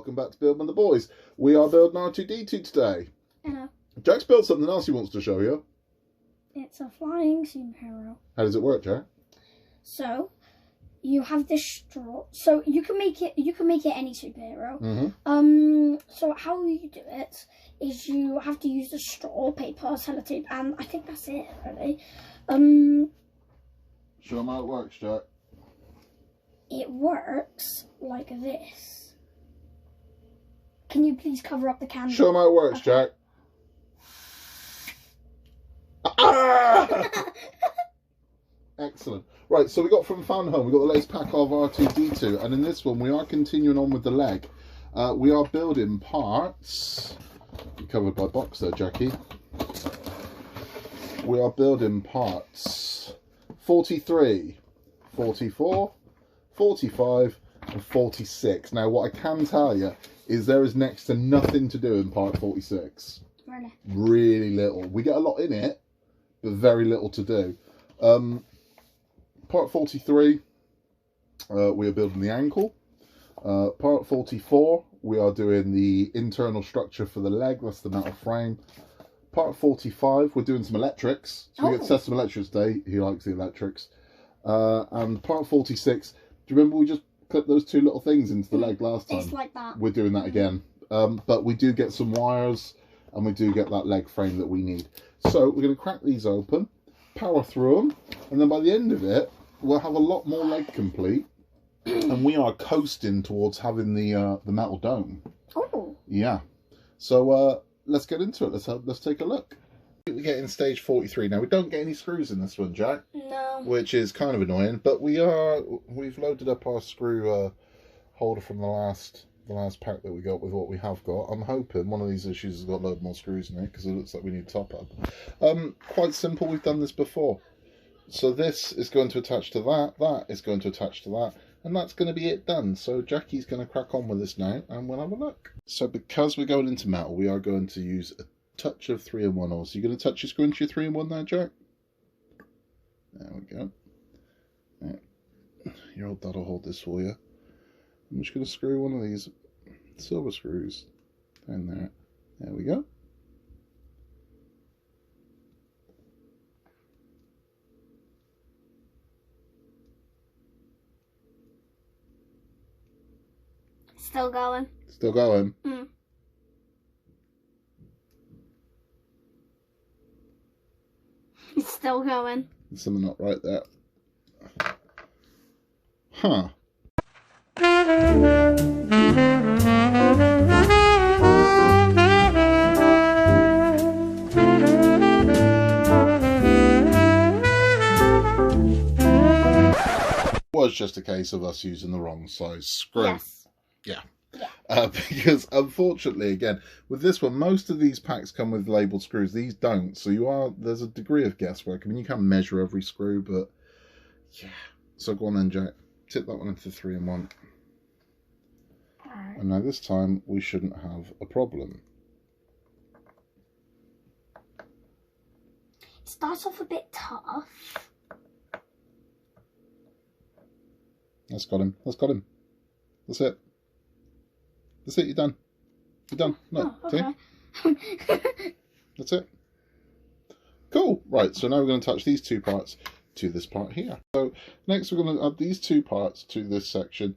welcome back to Build with the Boys. We are building R2-D2 today. Hello. Jack's built something else he wants to show you. It's a flying superhero. How does it work, Jack? So, you have this straw. So you can make it any superhero. Mm-hmm. So how you do it is you have to use the straw, paper, sellotape, and I think that's it really. Show him how it works, Jack. It works like this. Can you please cover up the candle? Show him how it works, okay. Jack. Ah! Excellent. Right, so we got from fanhome, we got the latest pack of R2-D2, and in this one we are continuing on with the leg. We are building parts. You're covered by box there, Jackie. We are building parts 43, 44, 45 and 46. Now what I can tell you is there is next to nothing to do in part 46. Really? Really little. We get a lot in it, but very little to do. Part 43, we are building the ankle. Part 44, we are doing the internal structure for the leg, that's the metal frame. Part 45, we're doing some electrics. So we get to test some electrics today. He likes the electrics. And part 46, do you remember we just clipped those two little things into the leg last time? It's like that. We're doing that again. But we do get some wires and we do get that leg frame that we need. So we're going to crack these open, power through them, and then by the end of it, we'll have a lot more leg complete. And we are coasting towards having the metal dome. Oh. Yeah. So let's get into it. Let's take a look. We get in stage 43 now. We don't get any screws in this one, Jack. No. Which is kind of annoying, but we've loaded up our screw holder from the last pack that we got with what we have got. I'm hoping one of these issues has got a load more screws in it because it looks like we need top up. Quite simple. We've done this before. So this is going to attach to that. That is going to attach to that. And that's going to be it done. So Jackie's going to crack on with this now and we'll have a look. So because we're going into metal, we are going to use a touch of 3-in-1 oil. So you're going to touch your screw into your 3-in-1 there, Jack? There we go. Yeah. Your old dad will hold this for you. I'm just going to screw one of these silver screws down there. There we go. Still going. Still going? Mm. It's still going. There's something not right there. Huh. Was just a case of us using the wrong size screw. Yes. Yeah. Yeah. Because unfortunately, again, with this one, most of these packs come with labelled screws. These don't, so there's a degree of guesswork. I mean, you can measure every screw, but yeah. So go on then, Jack. Tip that one into 3-in-1. Alright. And now this time we shouldn't have a problem. It starts off a bit tough. That's got him. That's got him. That's it. That's it. You're done. You're done. No. Oh, okay. See? That's it. Cool. Right. So now we're going to attach these two parts to this part here. So next we're going to add these two parts to this section.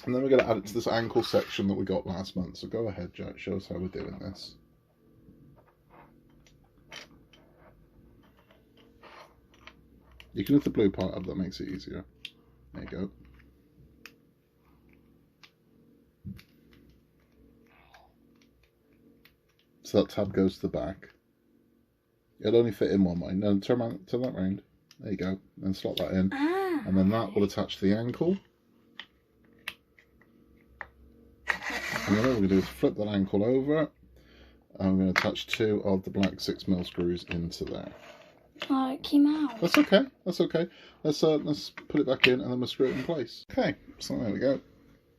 And then we're going to add it to this ankle section that we got last month. So go ahead, Jack. Show us how we're doing this. You can lift the blue part up. That makes it easier. There you go. So that tab goes to the back. It'll only fit in one way. No, turn that round. There you go. And slot that in. Ah, and then that will attach to the ankle. And then all we're going to do is flip that ankle over. And I'm going to attach 2 of the black 6mm screws into there. oh, it came out. That's okay. That's okay. Let's put it back in and then we'll screw it in place. Okay, so there we go.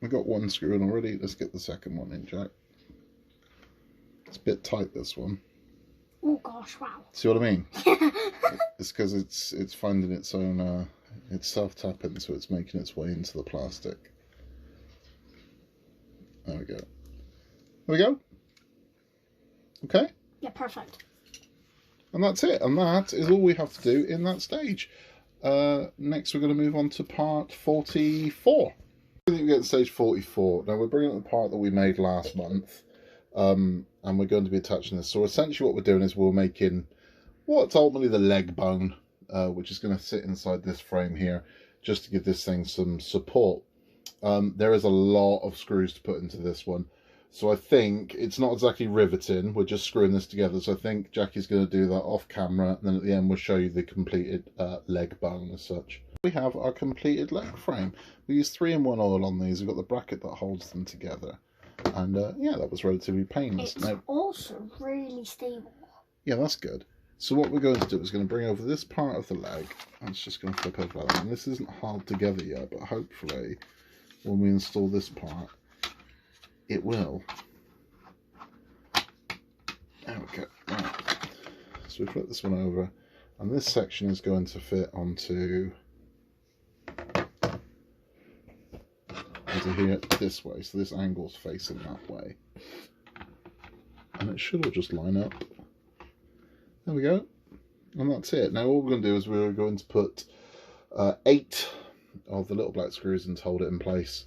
We've got one screw in already. Let's get the second one in, Jack. It's a bit tight, this one. Oh gosh, wow. See what I mean? It's because it's finding its own, it's self-tapping, so it's making its way into the plastic. There we go. There we go. Okay. Yeah, perfect. And that's it. And that is all we have to do in that stage. Next, we're going to move on to part 44. I think we get to stage 44. Now, we're bringing up the part that we made last month. And we're going to be attaching this. So essentially what we're doing is we're making what's ultimately the leg bone, which is going to sit inside this frame here, just to give this thing some support. There is a lot of screws to put into this one. So I think it's not exactly riveting, we're just screwing this together. So I think Jackie's going to do that off camera, and then at the end we'll show you the completed leg bone as such. We have our completed leg frame. We use 3-in-1 oil on these. We've got the bracket that holds them together. And yeah, that was relatively painless. It's also really stable. Yeah, that's good. So what we're going to do is going to bring over this part of the leg. I'm just going to flip over that. And this isn't held together yet, but hopefully when we install this part, it will. There we go. Right. So we flip this one over, and this section is going to fit onto here this way. So this angle's facing that way, and it should all just line up. There we go, and that's it. Now all we're going to do is we're going to put 8 of the little black screws in to hold it in place.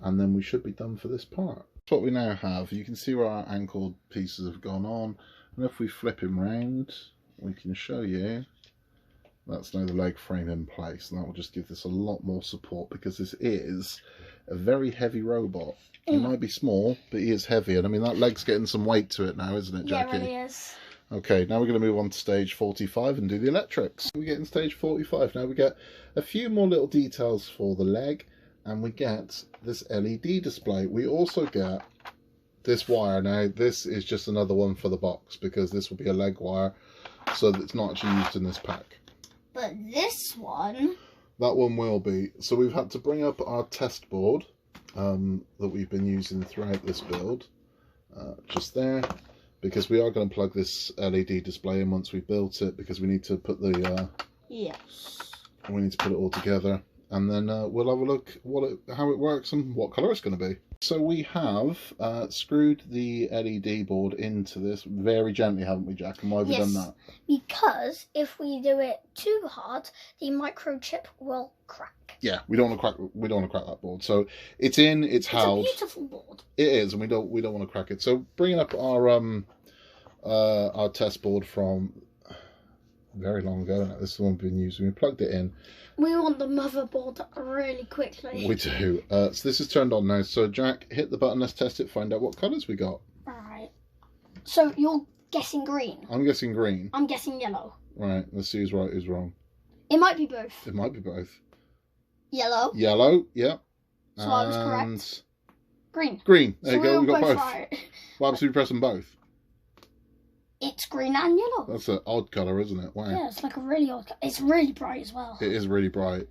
And then we should be done for this part. So what we now have, you can see where our ankle pieces have gone on. And if we flip him round, we can show you that's now the leg frame in place. And that will just give this a lot more support, because this is a very heavy robot. He might be small, but he is heavy. And I mean, that leg's getting some weight to it now, isn't it, Jackie? Yeah, it really is. Okay, now we're going to move on to stage 45 and do the electrics. We get in stage 45. Now we get a few more little details for the leg. And we get this LED display. We also get this wire. Now this is just another one for the box, because this will be a leg wire, so that it's not actually used in this pack. But this one, that one will be. So we've had to bring up our test board that we've been using throughout this build, just there, because we are going to plug this LED display in once we've built it, because we need to put the we need to put it all together. And then we'll have a look how it works and what colour it's going to be. So we have screwed the LED board into this very gently, haven't we, Jack? And why have we done that? Because if we do it too hard, the microchip will crack. Yeah, we don't want to crack. We don't want to crack that board. So it's in. It's held. It's a beautiful board. It is, and we don't want to crack it. So bringing up our test board from very long ago. This is the one we've been using. We plugged it in. We want the motherboard really quickly. We do. So this is turned on now. So Jack, hit the button. Let's test it. Find out what colours we got. Alright. So you're guessing green. I'm guessing green. I'm guessing yellow. Right. Let's see who's right, who's wrong. It might be both. It might be both. Yellow. Yellow. Yep. So I was correct. Green. Green. There so you go. We got both. Right. What happens if you press them both? It's green and yellow. That's an odd colour, isn't it? Wow. Yeah, it's like a really odd colour. It's really bright as well. It is really bright.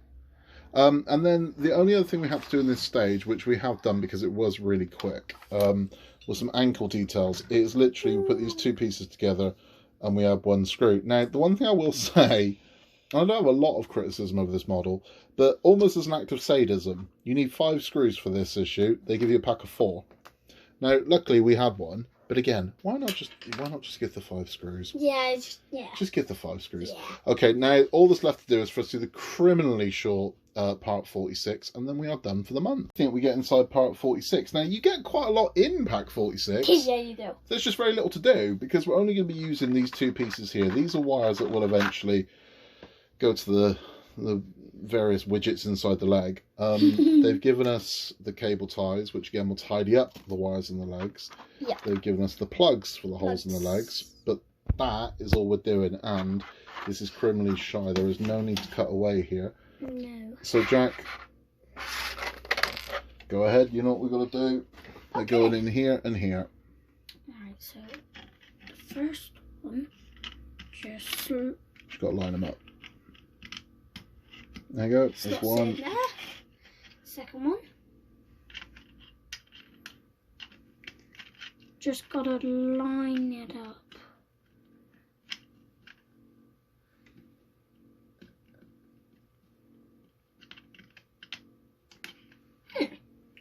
And then the only other thing we have to do in this stage, which we have done because it was really quick, was some ankle details. It is literally, we put these two pieces together and we add one screw. Now, the one thing I will say, I don't have a lot of criticism of this model, but almost as an act of sadism, you need 5 screws for this issue. They give you a pack of 4. Now, luckily we had one. But again, why not just get the 5 screws? Yeah, Just get the 5 screws. Yeah. Okay, now all that's left to do is for us to do the criminally short part 46, and then we are done for the month. I think we get inside part 46. Now, you get quite a lot in pack 46. Yeah, you do. There's just very little to do, because we're only going to be using these 2 pieces here. These are wires that will eventually go to the various widgets inside the leg. They've given us the cable ties, which again will tidy up the wires in the legs. Yeah. They've given us the plugs for the holes in the legs, but that is all we're doing, and this is criminally shy. There is no need to cut away here. No. So Jack, go ahead. You know what we've got to do. They're going in here and here. Alright, so the first one, just got to line them up. There you go. There's one. There. Second one. Just gotta line it up. Do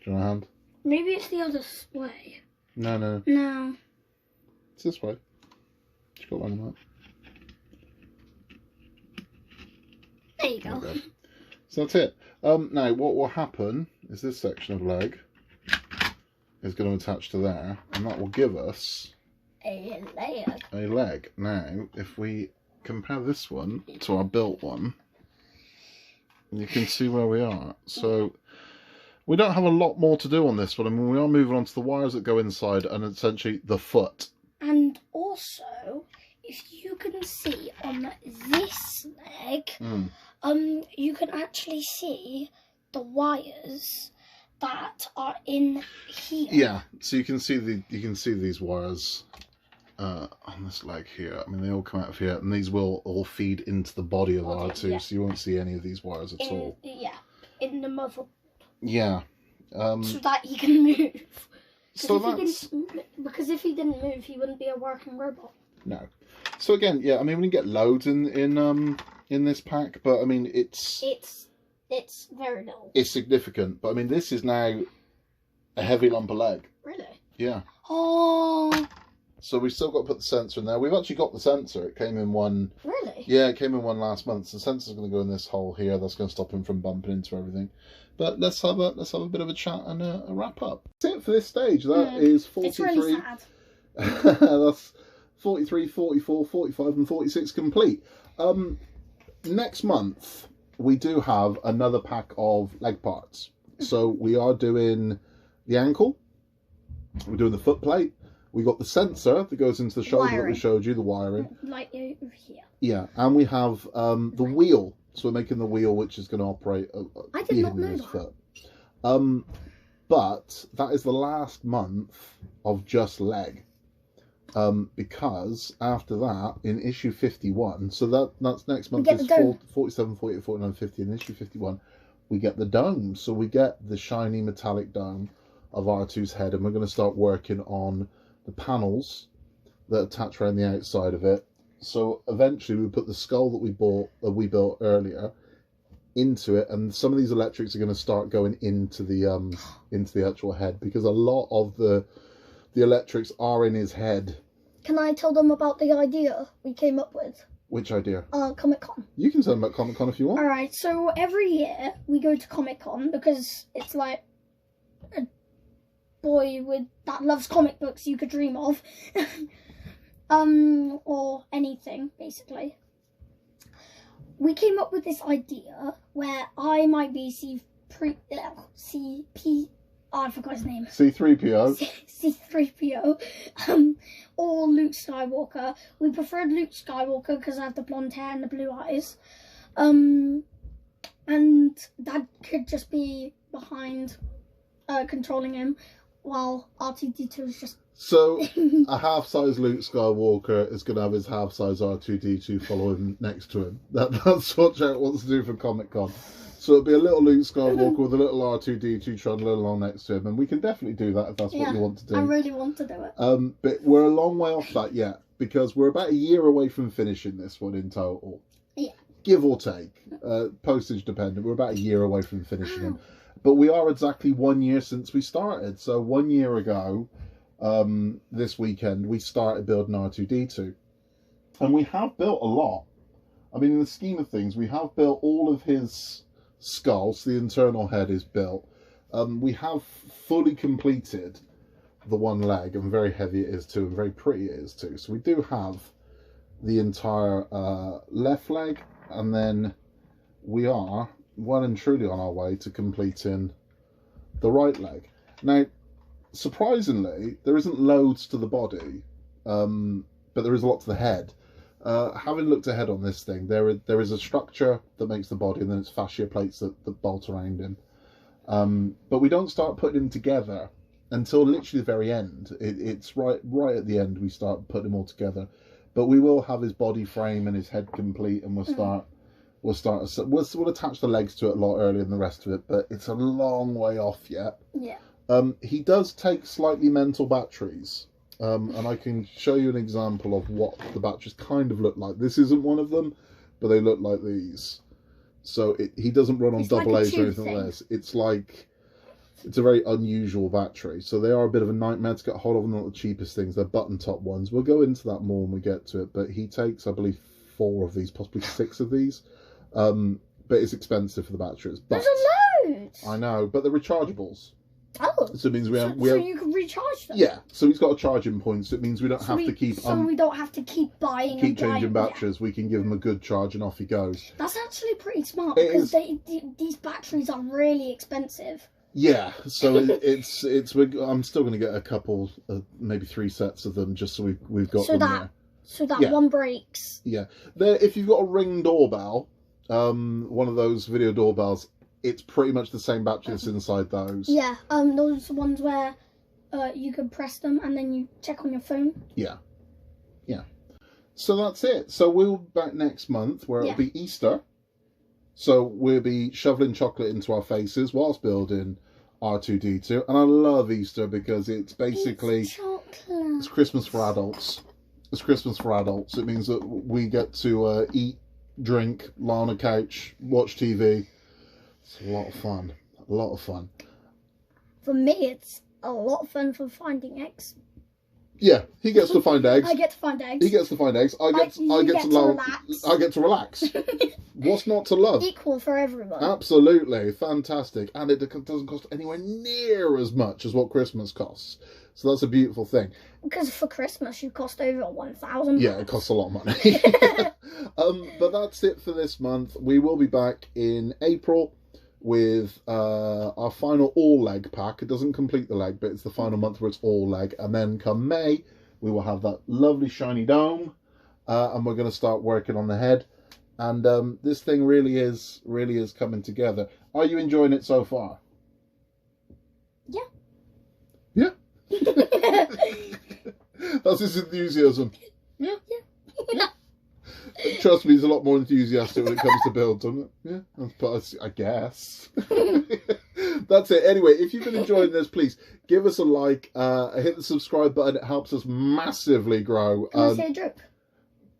you want a hand? Maybe it's the other way. No. No. It's this way. Just got one of that. There you go. Okay. So that's it. Now, what will happen is this section of leg is going to attach to there, and that will give us a leg. A leg. Now, if we compare this one to our built one, you can see where we are. So we don't have a lot more to do on this one. I mean, we are moving on to the wires that go inside and essentially the foot. And also, if you can see on this leg, you can actually see the wires that are in here. Yeah, so you can see these wires on this leg here. I mean, they all come out of here, and these will all feed into the body of R2, so you won't see any of these wires at all. Yeah, in the mother. Yeah. So that he can move. So that's... Because if he didn't move, he wouldn't be a working robot. No. So again, yeah, I mean, we can get loads in this pack, but I mean, it's very little. It's significant, but I mean, this is now a heavy lump of leg. Really? Yeah. Oh. So we've still got to put the sensor in there. We've actually got the sensor. It came in one. Really? Yeah, it came in one last month. So the sensor's going to go in this hole here. That's going to stop him from bumping into everything. But let's have a bit of a chat and a wrap up. That's it for this stage. That is 43. It's really sad. That's 43, 44, 45 and 46 complete. Next month we do have another pack of leg parts. So we are doing the ankle, we're doing the foot plate, we got the sensor that goes into the shoulder that we showed you, the wiring. Like over here. Yeah, and we have the wheel. So we're making the wheel which is going to operate I did not know that. Foot. But that is the last month of just leg. Because after that, in issue 51, so that's next month is 47, 48, 49, 50. In issue 51, we get the dome. So we get the shiny metallic dome of R2's head, and we're going to start working on the panels that attach around the outside of it. So eventually we put the skull that we built earlier into it, and some of these electrics are going to start going into the actual head, because a lot of the electrics are in his head. Can I tell them about the idea we came up with? Which idea? Comic-Con. You can tell them about Comic-Con if you want. Alright, so every year we go to Comic-Con because it's like a boy that loves comic books you could dream of. Or anything, basically. We came up with this idea where I might be I forgot his name. C-3PO. C-3PO. Or Luke Skywalker. We preferred Luke Skywalker because I have the blonde hair and the blue eyes. And Dad could just be behind, controlling him, while R2-D2 is just... So, a half-size Luke Skywalker is going to have his half-size R2-D2 following next to him. That's what Jared wants to do for Comic-Con. So it'll be a little Luke Skywalker with a little R2-D2 trundling along next to him, and we can definitely do that if that's what you want to do. I really want to do it. But we're a long way off that yet, because we're about a year away from finishing this one in total. Yeah. Give or take. Postage dependent. We're about a year away from finishing them. But we are exactly 1 year since we started. So 1 year ago, this weekend, we started building R2-D2. And we have built a lot. I mean, in the scheme of things, we have built all of his skull, so the internal head is built. We have fully completed the one leg, and very heavy it is too, and very pretty it is too. So we do have the entire left leg, and then we are well and truly on our way to completing the right leg. Now, surprisingly, there isn't loads to the body, but there is a lot to the head. Having looked ahead on this thing, there is a structure that makes the body, and then it's fascia plates that bolt around him. But we don't start putting them together until literally the very end. It's right at the end we start putting them all together. But we will have his body frame and his head complete, and we'll attach the legs to it a lot earlier than the rest of it. But it's a long way off yet. Yeah. He does take slightly mental batteries. And I can show you an example of what the batteries kind of look like. This isn't one of them, but they look like these. So he doesn't run on double A's or anything like this. It's like It's a very unusual battery, so they are a bit of a nightmare to get hold of. Not the cheapest things. They're button top ones. We'll go into that more when we get to it. But he takes, I believe, 4 of these, possibly 6 of these. But it's expensive for the batteries. But, There's a load. I know, but they're rechargeables. Oh. So it means we have. So you can recharge them. Yeah. So he's got a charging point. So it means we don't have to keep. So we don't have to keep buying. Keep changing batteries. Yeah. We can give him a good charge and off he goes. That's actually pretty smart because these batteries are really expensive. Yeah, so I'm still going to get a couple, maybe 3 sets of them, just so we've got them there. So that one breaks. Yeah, if you've got a Ring doorbell, one of those video doorbells, it's pretty much the same battery that's inside those. Yeah, those ones where you can press them and then you check on your phone. Yeah, yeah. So that's it. So we'll be back next month where it'll be Easter. So we'll be shoveling chocolate into our faces whilst building R2-D2. And I love Easter because it's basically... It's Christmas for adults. It's Christmas for adults. It means that we get to eat, drink, lie on a couch, watch TV. It's a lot of fun. A lot of fun. For me, it's a lot of fun for finding eggs. Yeah, he gets to find eggs. I get to find eggs. He gets to find eggs. I get to relax. What's not to love? Equal for everyone. Absolutely. Fantastic. And it doesn't cost anywhere near as much as what Christmas costs. So that's a beautiful thing. Because for Christmas, you cost over £1,000. Yeah, it costs a lot of money. But that's it for this month. We will be back in April with our final all leg pack. It doesn't complete the leg, but it's the final month where it's all leg. And then come May, we will have that lovely shiny dome. And we're going to start working on the head. And this thing really is coming together. Are you enjoying it so far? Yeah. Yeah? That's his enthusiasm. Yeah? Yeah. Trust me, he's a lot more enthusiastic when it comes to builds, isn't it? Yeah, I guess. That's it. Anyway, if you've been enjoying this, please give us a like, hit the subscribe button. It helps us massively grow. Can I say a joke?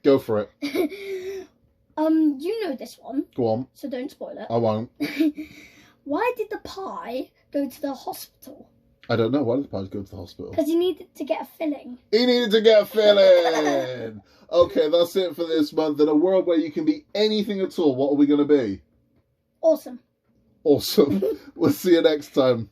Go for it. You know this one. Go on. So don't spoil it. I won't. Why did the pie go to the hospital? I don't know. Why did the pie go to the hospital? Because he needed to get a filling. He needed to get a filling! Okay, that's it for this month. In a world where you can be anything at all, what are we going to be? Awesome. Awesome. We'll see you next time.